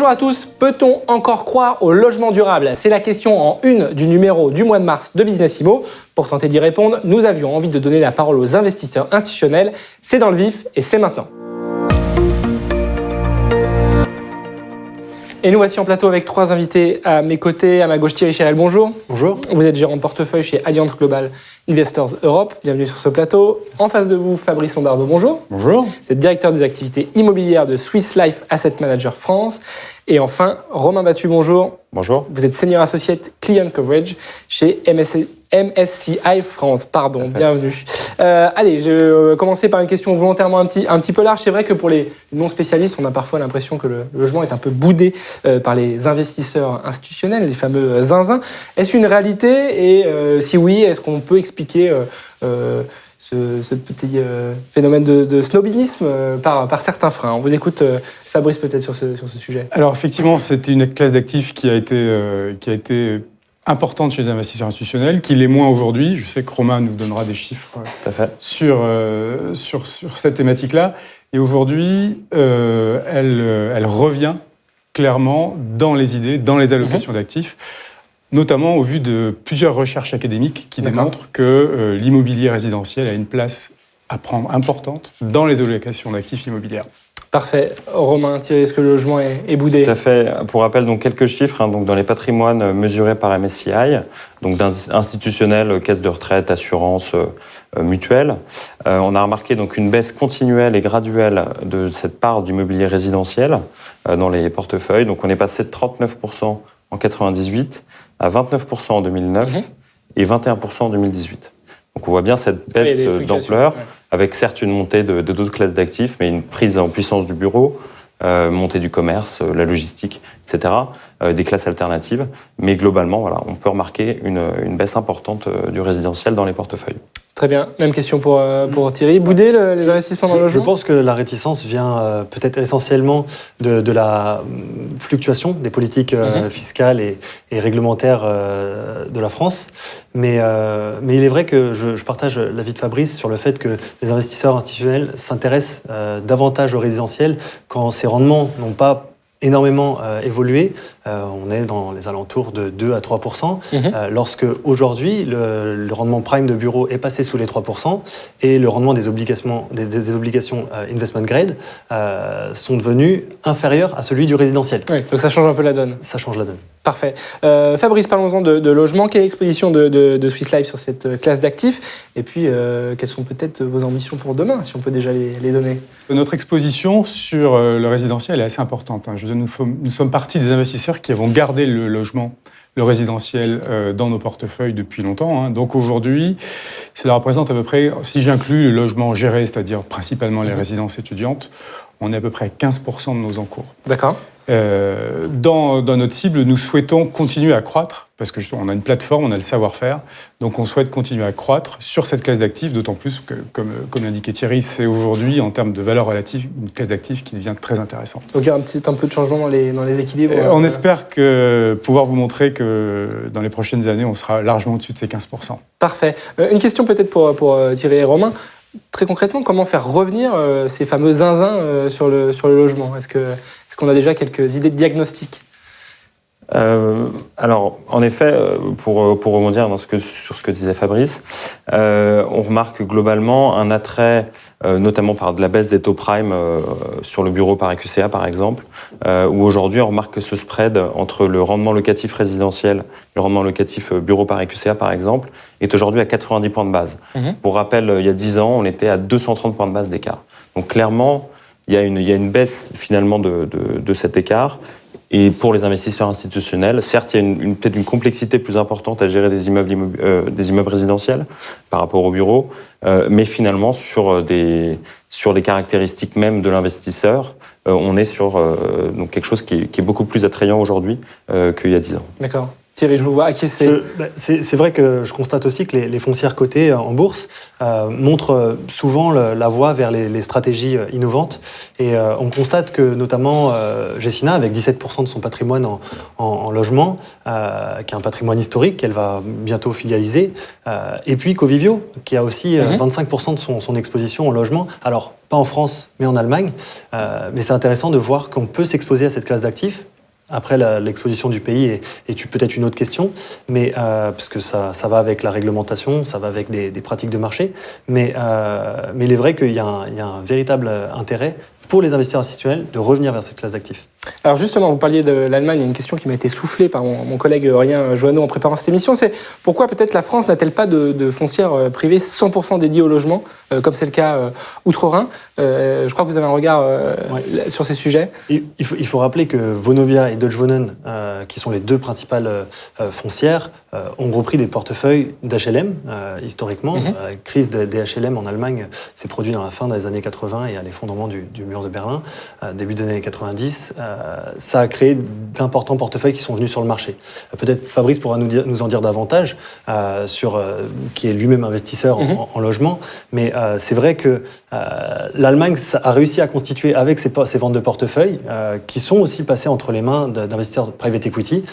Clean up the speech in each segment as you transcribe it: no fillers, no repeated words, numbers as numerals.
Bonjour à tous, peut-on encore croire au logement durable? C'est la question en une du numéro du mois de mars de Business Immo. Pour tenter d'y répondre, nous avions envie de donner la parole aux investisseurs institutionnels. C'est dans le vif et c'est maintenant. Et nous voici en plateau avec trois invités à mes côtés. À ma gauche, Thierry Chéral, bonjour. Bonjour. Vous êtes gérant de portefeuille chez Allianz Global Investors Europe. Bienvenue sur ce plateau. En face de vous, Fabrice Lombardo, bonjour. Bonjour. Vous êtes directeur des activités immobilières de Swiss Life Asset Manager France. Et enfin, Romain Battu, bonjour. Bonjour. Vous êtes Senior Associate Client Coverage chez MSCI France. Pardon, bienvenue. Allez, je vais commencer par une question volontairement un petit peu large. C'est vrai que pour les non-spécialistes, on a parfois l'impression que le logement est un peu boudé par les investisseurs institutionnels, les fameux zinzins. Est-ce une réalité? Et si oui, est-ce qu'on peut expliquer ce petit phénomène de snobisme par certains freins? On vous écoute, Fabrice, peut-être sur ce sujet. Alors effectivement, c'était une classe d'actifs qui a été importante chez les investisseurs institutionnels, qui l'est moins aujourd'hui. Je sais que Romain nous donnera des chiffres sur cette thématique-là. Et aujourd'hui, elle revient clairement dans les idées, dans les allocations d'actifs, notamment au vu de plusieurs recherches académiques qui démontrent que l'immobilier résidentiel a une place à prendre importante dans les allocations d'actifs immobilières. Parfait. Romain, Thierry, est-ce que le logement est boudé? Tout à fait. Pour rappel, donc, quelques chiffres. Donc, dans les patrimoines mesurés par MSCI, donc institutionnels, caisses de retraite, assurances, mutuelles, on a remarqué donc, une baisse continuelle et graduelle de cette part d'immobilier résidentiel dans les portefeuilles. Donc, on est passé de 39% en 1998 à 29% en 2009 et 21% en 2018. Donc on voit bien cette baisse d'ampleur, avec certes une montée de d'autres classes d'actifs, mais une prise en puissance du bureau, montée du commerce, la logistique, etc., des classes alternatives. Mais globalement, voilà, on peut remarquer une baisse importante du résidentiel dans les portefeuilles. Très bien. Même question pour Thierry. Boudé, les investissements dans le logement? Je pense que la réticence vient peut-être essentiellement de la fluctuation des politiques fiscales et réglementaires de la France. Mais il est vrai que je partage l'avis de Fabrice sur le fait que les investisseurs institutionnels s'intéressent davantage au résidentiel quand ces rendements n'ont pas énormément évolué. On est dans les alentours de 2 à 3%. Lorsque aujourd'hui, le rendement prime de bureau est passé sous les 3% et le rendement des obligations investment grade sont devenus inférieurs à celui du résidentiel. Oui, donc ça change un peu la donne. Ça change la donne. Parfait. Fabrice, parlons-en de logement. Quelle est l'exposition de Swiss Life sur cette classe d'actifs? Et puis, quelles sont peut-être vos ambitions pour demain, si on peut déjà les donner? Notre exposition sur le résidentiel est assez importante. Nous sommes partie des investisseurs qui avons gardé le logement, le résidentiel dans nos portefeuilles depuis longtemps. Donc aujourd'hui, cela représente à peu près, si j'inclus le logement géré, c'est-à-dire principalement les résidences étudiantes, on est à peu près à 15% de nos encours. D'accord. Dans notre cible, nous souhaitons continuer à croître, parce que justement, on a une plateforme, on a le savoir-faire, donc on souhaite continuer à croître sur cette classe d'actifs, d'autant plus que, comme l'indiquait Thierry, c'est aujourd'hui, en termes de valeur relative, une classe d'actifs qui devient très intéressante. Donc il y a un peu de changement dans les équilibres. On espère pouvoir vous montrer que dans les prochaines années, on sera largement au-dessus de ces 15%. Parfait. Une question peut-être pour Thierry et Romain. Très concrètement, comment faire revenir ces fameux zinzins sur le logement? Est-ce qu'on a déjà quelques idées de diagnostic? Alors, en effet, pour rebondir sur ce que disait Fabrice, on remarque globalement un attrait, notamment par de la baisse des taux prime sur le bureau par EQCA, par exemple, où aujourd'hui on remarque que ce spread entre le rendement locatif résidentiel et le rendement locatif bureau par EQCA, par exemple, est aujourd'hui à 90 points de base. Pour rappel, il y a 10 ans, on était à 230 points de base d'écart. Donc clairement, il y a une baisse finalement de cet écart. Et pour les investisseurs institutionnels, certes, il y a peut-être une complexité plus importante à gérer des immeubles résidentiels par rapport aux bureaux, mais finalement, sur les caractéristiques même de l'investisseur, on est sur donc quelque chose qui est beaucoup plus attrayant aujourd'hui qu'il y a 10 ans. D'accord. Thierry, je vous vois acquiescer. C'est vrai que je constate aussi que les foncières cotées en bourse montrent souvent la voie vers les stratégies innovantes. Et on constate que notamment Gecina, avec 17% de son patrimoine en logement, qui est un patrimoine historique qu'elle va bientôt filialiser, et puis Covivio, qui a aussi 25% de son exposition en logement. Alors, pas en France, mais en Allemagne. Mais c'est intéressant de voir qu'on peut s'exposer à cette classe d'actifs après l'exposition du pays est peut-être une autre question, mais parce que ça va avec la réglementation, ça va avec des pratiques de marché, mais il est vrai qu'il y a un véritable intérêt pour les investisseurs institutionnels de revenir vers cette classe d'actifs. Alors justement, vous parliez de l'Allemagne, il y a une question qui m'a été soufflée par mon collègue Aurélien Joanneau en préparant cette émission, c'est pourquoi peut-être la France n'a-t-elle pas de foncière privée 100% dédiée au logement, comme c'est le cas outre-Rhin. Je crois que vous avez un regard sur ces sujets. Il faut rappeler que Vonovia et Deutsche Wohnen, qui sont les deux principales foncières, ont repris des portefeuilles d'HLM historiquement. La crise des HLM en Allemagne s'est produite dans la fin des années 80 et à l'effondrement du mur de Berlin, début des années 90. Ça a créé d'importants portefeuilles qui sont venus sur le marché. Peut-être Fabrice pourra nous en dire davantage, qui est lui-même investisseur en logement, mais c'est vrai que l'Allemagne a réussi à constituer avec ses ventes de portefeuilles, qui sont aussi passées entre les mains d'investisseurs private equity,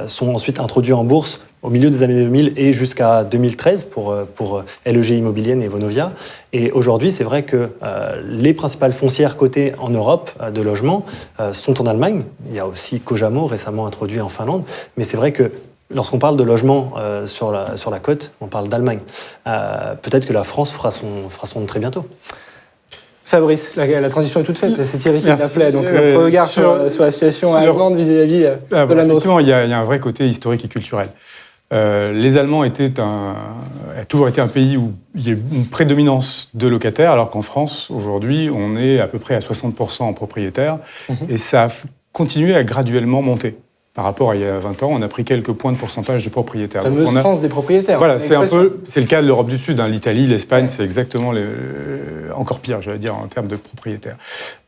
sont ensuite introduits en bourse au milieu des années 2000 et jusqu'à 2013 pour LEG Immobilien et Vonovia. Et aujourd'hui, c'est vrai que les principales foncières cotées en Europe de logement sont en Allemagne. Il y a aussi Kojamo, récemment introduit en Finlande. Mais c'est vrai que lorsqu'on parle de logement sur la côte, on parle d'Allemagne. Peut-être que la France fera son très bientôt. Fabrice, la transition est toute faite, c'est Thierry qui l'appelait. Donc votre regard sur la situation allemande vis-à-vis de la nôtre. Effectivement, il y a un vrai côté historique et culturel. Les Allemands a toujours été un pays où il y a une prédominance de locataires, alors qu'en France, aujourd'hui, on est à peu près à 60% en propriétaires, et ça a continué à graduellement monter. Par rapport à il y a 20 ans, on a pris quelques points de pourcentage de propriétaires. La fameuse France des propriétaires. Voilà, c'est le cas de l'Europe du Sud, l'Italie, l'Espagne, c'est exactement encore pire, j'allais dire, en termes de propriétaires.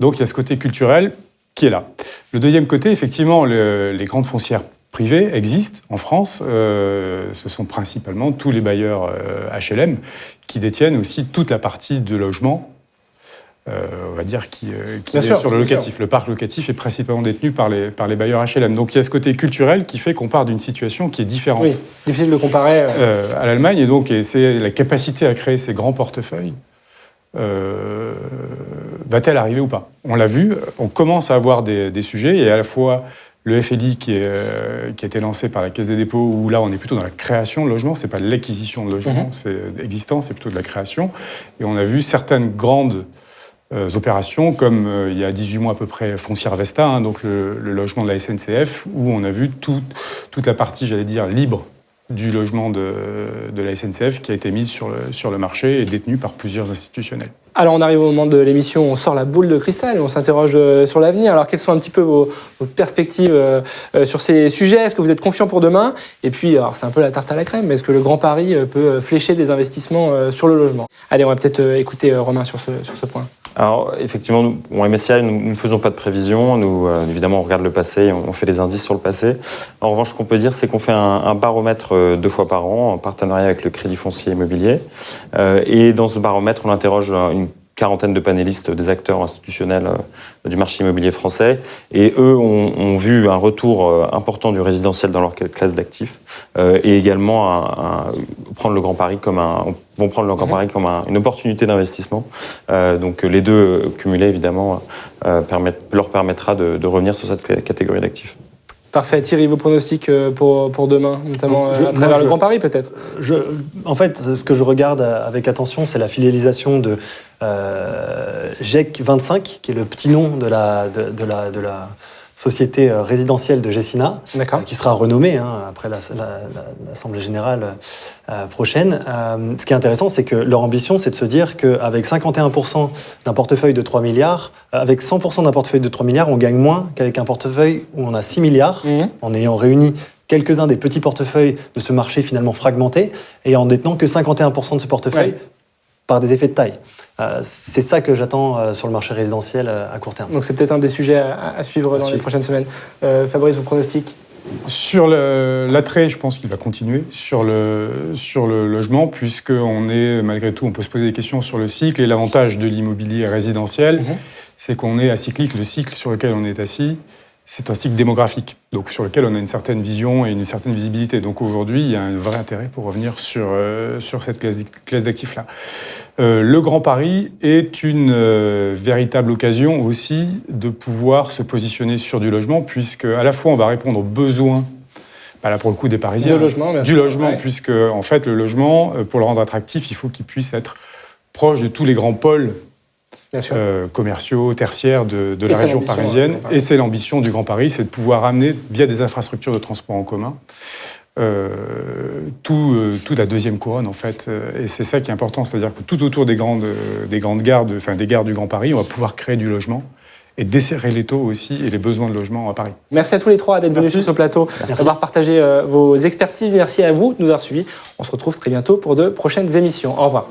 Donc il y a ce côté culturel qui est là. Le deuxième côté, effectivement, les grandes foncières privées existent en France. Ce sont principalement tous les bailleurs HLM qui détiennent aussi toute la partie de logement, on va dire, qui est sur le locatif. Le parc locatif est principalement détenu par les bailleurs HLM. Donc il y a ce côté culturel qui fait qu'on part d'une situation qui est différente. Oui, c'est difficile de comparer. À l'Allemagne, et c'est la capacité à créer ces grands portefeuilles. Va-t-elle arriver ou pas ? On l'a vu, on commence à avoir des sujets, et à la fois le FLI qui a été lancé par la Caisse des dépôts, où là on est plutôt dans la création de logements, c'est pas l'acquisition de logements, c'est existant, c'est plutôt de la création. Et on a vu certaines grandes opérations, comme il y a 18 mois à peu près, Foncière Vesta, donc le logement de la SNCF, où on a vu toute la partie, j'allais dire, libre du logement de la SNCF qui a été mise sur le marché et détenue par plusieurs institutionnels. Alors on arrive au moment de l'émission où on sort la boule de cristal et on s'interroge sur l'avenir. Alors quelles sont un petit peu vos perspectives sur ces sujets ? Est-ce que vous êtes confiant pour demain ? Et puis, alors c'est un peu la tarte à la crème, mais est-ce que le Grand Paris peut flécher des investissements sur le logement ? Allez, on va peut-être écouter Romain sur ce point. Alors, effectivement, nous, au MSCI, nous ne faisons pas de prévisions. Nous, évidemment, on regarde le passé, on fait des indices sur le passé. En revanche, ce qu'on peut dire, c'est qu'on fait un baromètre 2 fois par an, en partenariat avec le Crédit Foncier Immobilier. Et dans ce baromètre, on interroge une quarantaine de panélistes, des acteurs institutionnels du marché immobilier français. Et eux ont vu un retour important du résidentiel dans leur classe d'actifs. Et également prendre le Grand Paris vont prendre le Grand Paris comme une opportunité d'investissement. Donc les deux cumulés, évidemment, leur permettra de revenir sur cette catégorie d'actifs. Parfait. Thierry, vos pronostics pour demain, notamment à travers le Grand Paris, peut-être ? En fait, ce que je regarde avec attention, c'est la filialisation de GEC 25, qui est le petit nom de la société résidentielle de Gecina, qui sera renommée après l'Assemblée générale prochaine. Ce qui est intéressant, c'est que leur ambition, c'est de se dire qu'avec 51% d'un portefeuille de 3 milliards, avec 100% d'un portefeuille de 3 milliards, on gagne moins qu'avec un portefeuille où on a 6 milliards, en ayant réuni quelques-uns des petits portefeuilles de ce marché finalement fragmenté, et en détenant que 51% de ce portefeuille par des effets de taille. C'est ça que j'attends sur le marché résidentiel à court terme. Donc c'est peut-être un des sujets à suivre dans les prochaines semaines. Fabrice, vos pronostics ? Sur l'attrait, je pense qu'il va continuer sur le logement, puisqu'on est, malgré tout, on peut se poser des questions sur le cycle. Et l'avantage de l'immobilier résidentiel, c'est qu'on est acyclique. Le cycle sur lequel on est assis, c'est un cycle démographique, donc sur lequel on a une certaine vision et une certaine visibilité. Donc aujourd'hui, il y a un vrai intérêt pour revenir sur cette classe d'actifs-là. Le Grand Paris est une véritable occasion aussi de pouvoir se positionner sur du logement, puisque à la fois on va répondre aux besoins, là pour le coup des Parisiens, du logement, puisque en fait le logement, pour le rendre attractif, il faut qu'il puisse être proche de tous les grands pôles commerciaux, tertiaires de la région parisienne. Et c'est l'ambition du Grand Paris, c'est de pouvoir amener, via des infrastructures de transport en commun, toute la deuxième couronne, en fait. Et c'est ça qui est important, c'est-à-dire que tout autour des grandes gares, des gares du Grand Paris, on va pouvoir créer du logement et desserrer les taux aussi et les besoins de logement à Paris. Merci à tous les trois d'être venus sur ce plateau, d'avoir partagé vos expertises. Merci à vous de nous avoir suivis. On se retrouve très bientôt pour de prochaines émissions. Au revoir.